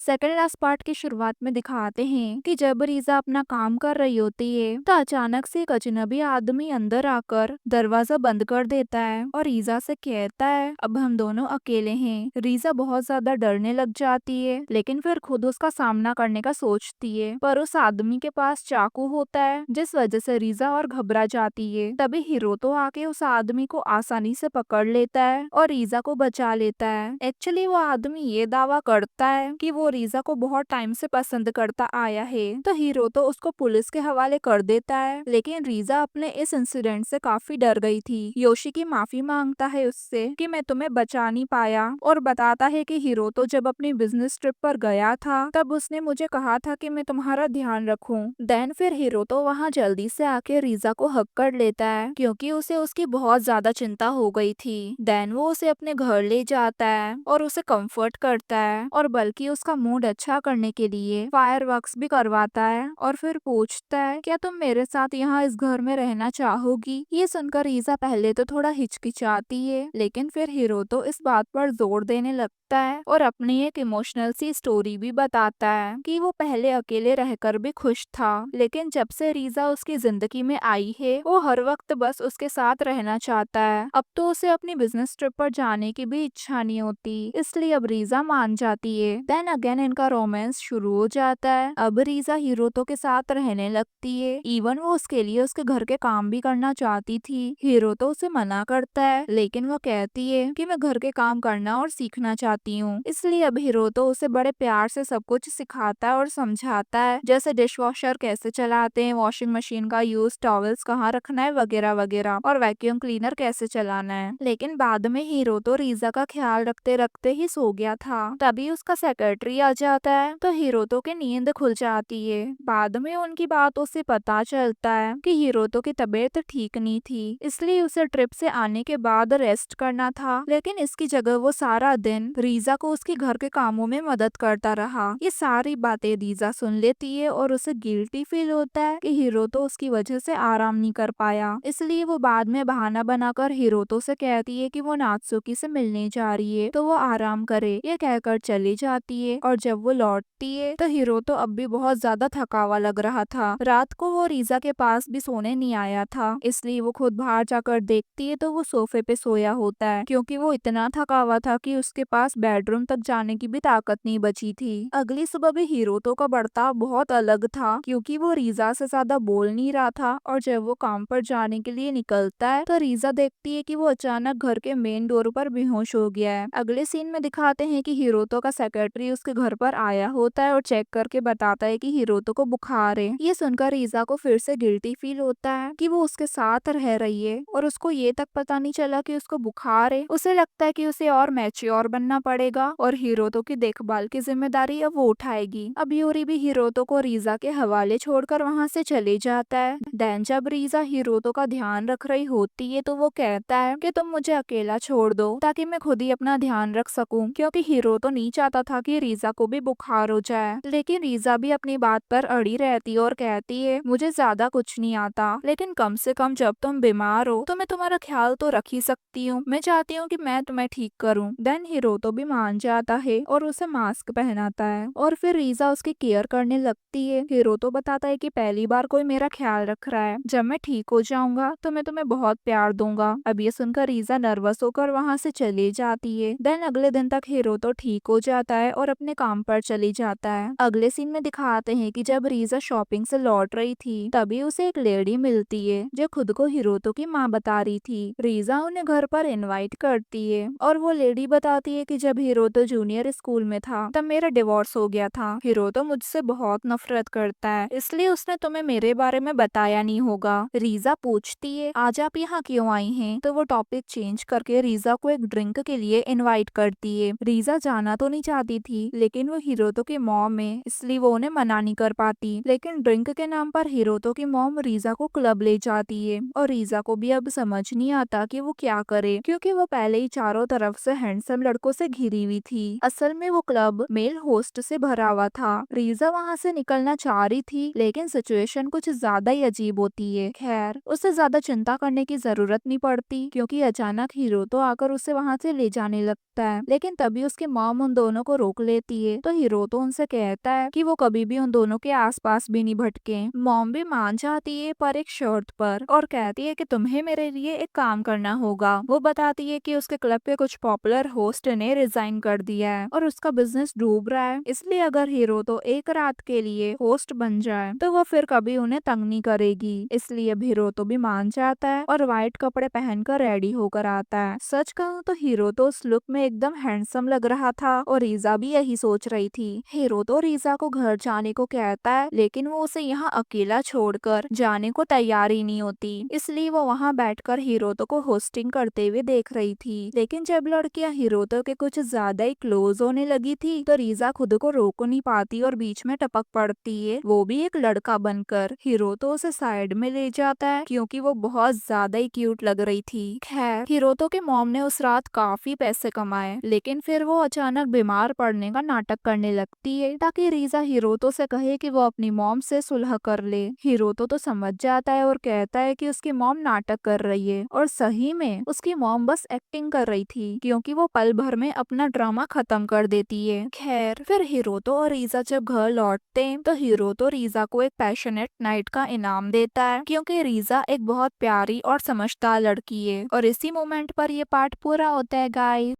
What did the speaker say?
Second last part की शुरुआत में दिखाते हैं कि जब रीजा अपना काम कर रही होती है तो अचानक से एक अजनबी आदमी अंदर आकर दरवाजा बंद कर देता है और रीजा से कहता है अब हम दोनों अकेले हैं। रीजा बहुत ज्यादा डरने लग जाती है लेकिन फिर खुद उसका सामना करने का सोचती है, पर उस आदमी के पास चाकू होता है जिस वजह से रीजा और घबरा जाती है। तभी हिरोतो आके उस आदमी को आसानी से पकड़ लेता है और रीजा को बचा लेता है। एक्चुअली वो आदमी ये दावा करता है कि वो रीजा को बहुत टाइम से पसंद करता आया है, तो हीरो तो उसको पुलिस के हवाले कर देता है। लेकिन रीजा अपने इस इंसिडेंट से काफी डर गई थी। योशी की माफी मांगता है उससे कि मैं तुम्हें बचा नहीं पाया और बताता है कि हीरो तो जब अपनी बिजनेस ट्रिप पर गया था तब उसने मुझे कहा था कि मैं तुम्हारा ध्यान रखूं। देन फिर हीरो तो वहाँ जल्दी से आके रीजा को हक कर लेता है क्योंकि उसे उसकी बहुत ज्यादा चिंता हो गई थी। देन वो उसे अपने घर ले जाता है और उसे कंफर्ट करता है और बल्कि उसका मूड अच्छा करने के लिए फायरवर्क्स भी करवाता है और फिर पूछता है क्या तुम मेरे साथ यहाँ इस घर में रहना चाहोगी। ये सुनकर रीजा पहले तो थोड़ा हिचकिचाती है लेकिन फिर हीरो तो इस बात पर जोर देने लगता है और अपनी एक इमोशनल सी स्टोरी भी बताता है कि वो पहले अकेले रहकर भी खुश था लेकिन जब से रीजा उसकी जिंदगी में आई है वो हर वक्त बस उसके साथ रहना चाहता है। अब तो उसे अपनी बिजनेस ट्रिप पर जाने की भी इच्छा नहीं होती, इसलिए अब रीजा मान जाती है। देन अगेन इनका रोमांस शुरू हो जाता है। अब रीजा हिरोतो के साथ रहने लगती है। इवन वो उसके लिए उसके घर के काम भी करना चाहती थी। हिरोतो उसे मना करता है लेकिन वो कहती है कि मैं घर के काम करना और सीखना चाहती हूँ, इसलिए अब हिरोतो उसे बड़े प्यार से सब कुछ सिखाता है और समझाता है, जैसे डिश वॉशर कैसे चलाते हैं, वॉशिंग मशीन का यूज, टॉवेल्स कहाँ रखना है वगैरह वगैरह, और वैक्यूम क्लीनर कैसे चलाना है। लेकिन बाद में हीरो तो रीजा का ख्याल रखते रखते ही सो गया था। तभी उसका सेक्रेटरी आ जाता है तो हिरोतो की नींद खुल जाती है। बाद में उनकी बातों से पता चलता है कि हिरोतो की तबीयत ठीक नहीं थी, इसलिए उसे ट्रिप से आने के बाद रेस्ट करना था। लेकिन इसकी जगह वो सारा दिन रीजा को उसके घर के कामों में मदद करता रहा। ये सारी बातें रीजा सुन लेती है और उसे गिल्टी फील होता है कि हिरोतो उसकी वजह से आराम नहीं कर पाया, इसलिए वो बाद में बहाना बनाकर हिरोतो से कहती है कि वो नात्सुकी से मिलने जा रही है तो वो आराम करे। ये कहकर चली जाती है और जब वो लौटती है तो हिरोतो अब भी बहुत ज्यादा थका हुआ लग रहा था। रात को वो रीजा के पास भी सोने नहीं आया था, इसलिए वो खुद बाहर जाकर देखती है तो वो सोफे पे सोया होता है क्योंकि वो इतना थका हुआ था कि उसके पास बेडरूम तक जाने की भी ताकत नहीं बची थी। अगली सुबह भी हिरोतो का बर्ताव बहुत अलग था क्योंकि वो रीजा से ज्यादा बोल नहीं रहा था और जब वो काम पर जाने के लिए निकलता है तो रीजा देखती है कि वो अचानक घर के मेन डोर पर बेहोश हो गया है। अगले सीन में दिखाते हैं कि हिरोतो का सेक्रेटरी उसके घर पर आया होता है और चेक करके बताता है कि हिरोतो को बुखार है। ये सुनकर रीजा को फिर से गिल्टी फील होता है कि वो उसके साथ रह रही है और उसको ये तक पता नहीं चला कि उसको बुखार है। उसे लगता है कि उसे और मैच्योर बनना पड़ेगा और हिरोतो की देखभाल की जिम्मेदारी अब वो उठाएगी। अब यूरी भी हिरोतो को रीजा के हवाले छोड़कर वहाँ से चले जाता है। देन जब रीजा हिरोतो का ध्यान रख रही होती है तो वो कहता है कि तुम मुझे अकेला छोड़ दो ताकि मैं खुद ही अपना ध्यान रख सकूं, क्योंकि हिरोतो नहीं चाहता था कि रीजा को भी बुखार हो जाए। लेकिन रीजा भी अपनी बात पर अड़ी रहती है और कहती है मुझे ज्यादा कुछ नहीं आता, लेकिन कम से कम जब तुम बीमार हो तो मैं तुम्हारा ख्याल तो रख ही सकती हूँ। मैं चाहती हूँ कि मैं तुम्हें ठीक करूँ। देन हिरोतो भी मान जाता है और उसे मास्क पहनाता है और फिर रीजा उसकी केयर करने लगती है। हिरोतो बताता है कि पहली बार कोई मेरा ख्याल रख रहा है, जब मैं ठीक हो जाऊंगा तो मैं तुम्हें बहुत प्यार दूंगा। अब ये सुनकर रीजा नर्वस होकर वहाँ से चली जाती है। देन अगले दिन तक हिरोतो ठीक हो जाता है और अपने काम पर चली जाता है। अगले सीन में दिखाते हैं कि जब रीजा शॉपिंग से लौट रही थी तभी उसे एक लेडी मिलती है जो खुद को हिरोतो की माँ बता रही थी। रीजा उन्हें घर पर इनवाइट करती है और वो लेडी बताती है कि जब हिरोतो जूनियर स्कूल में था तब मेरा डिवोर्स हो गया था। हिरोतो मुझसे बहुत नफरत करता है, इसलिए उसने तुम्हें मेरे बारे में बताया नहीं होगा। रीजा पूछती है आज आप यहाँ क्यों आई हैं? तो वो टॉपिक चेंज करके रीजा को एक ड्रिंक के लिए इनवाइट करती है। रीजा जाना तो नहीं चाहती थी लेकिन वो हिरोतो की मॉम है, इसलिए वो उन्हें मना नहीं कर पाती। लेकिन ड्रिंक के नाम पर हिरोतो की मॉम रीजा को क्लब ले जाती है और रीजा को भी अब समझ नहीं आता कि वो क्या करे, क्योंकि वो पहले ही चारों तरफ से हैंडसम लड़कों से से घिरी हुई थी। असल में वो क्लब मेल होस्ट से भरा हुआ था। रीजा वहाँ से निकलना चाह रही थी, लेकिन सिचुएशन कुछ ज्यादा ही अजीब होती है। खैर, उसे ज्यादा चिंता करने की जरूरत नहीं पड़ती, क्योंकि अचानक हीरो तो आकर उसे वहाँ से ले जाने लगता है। लेकिन तभी उसकी मॉम उन दोनों को रोक लेती है, तो हीरो तो उनसे कहता है कि वो कभी भी उन दोनों के आसपास भी नहीं भटके। मॉम भी मान जाती है, पर एक शर्त पर, और कहती है कि तुम्हें मेरे लिए एक काम करना होगा। वो बताती है कि उसके क्लब के कुछ पॉपुलर होस्ट ने रिजाइन कर दिया है और उसका बिजनेस डूब रहा है, इसलिए अगर हीरो तो एक रात के लिए होस्ट बन जाए तो वो फिर कभी उन्हें तंग नहीं करेगी। इसलिए अब हीरो तो भी मान जाता है और व्हाइट कपड़े पहनकर रेडी होकर आता है। सच कहूँ तो हीरो तो उस लुक में एकदम हैंडसम लग रहा था, और रीजा भी यही सोच रही थी। हीरो तो रीजा को घर जाने को कहता है, लेकिन वो उसे यहाँ अकेला छोड़कर जाने को तैयार ही नहीं होती। इसलिए वो वहाँ बैठकर हीरोतो को होस्टिंग करते हुए देख रही थी। लेकिन जब लड़कियां हीरोतो के कुछ ज्यादा ही क्लोज होने लगी थी, तो रीजा खुद को रोक नहीं पाती और बीच में टपक पड़ती है, वो भी एक लड़का बनकर। हीरोतो उसे साइड में ले जाता है, क्योंकि वो बहुत ज्यादा ही क्यूट लग रही थी। खैर, हीरोतो के मॉम ने उस रात काफी पैसे कमाए, लेकिन फिर वो अचानक बीमार पड़ने का नाटक करने लगती है, ताकि रीजा हीरोतो से कहे कि वो अपनी मॉम से सुलह कर ले। हीरोतो तो समझ जाता है और कहता है कि उसकी मॉम नाटक कर रही है, और सही में उसकी मॉम बस एक्टिंग कर रही थी, क्योंकि वो पल भर में अपना ड्रामा खत्म कर देती है। खैर, फिर हीरोतो और रीजा जब घर लौटते हैं, तो हीरोतो रीजा को एक पैशनेट नाइट का इनाम देता है, क्योंकि रीजा एक बहुत प्यारी और समझदार लड़की है। और इसी मोमेंट पर ये पार्ट पूरा होता है गाइस।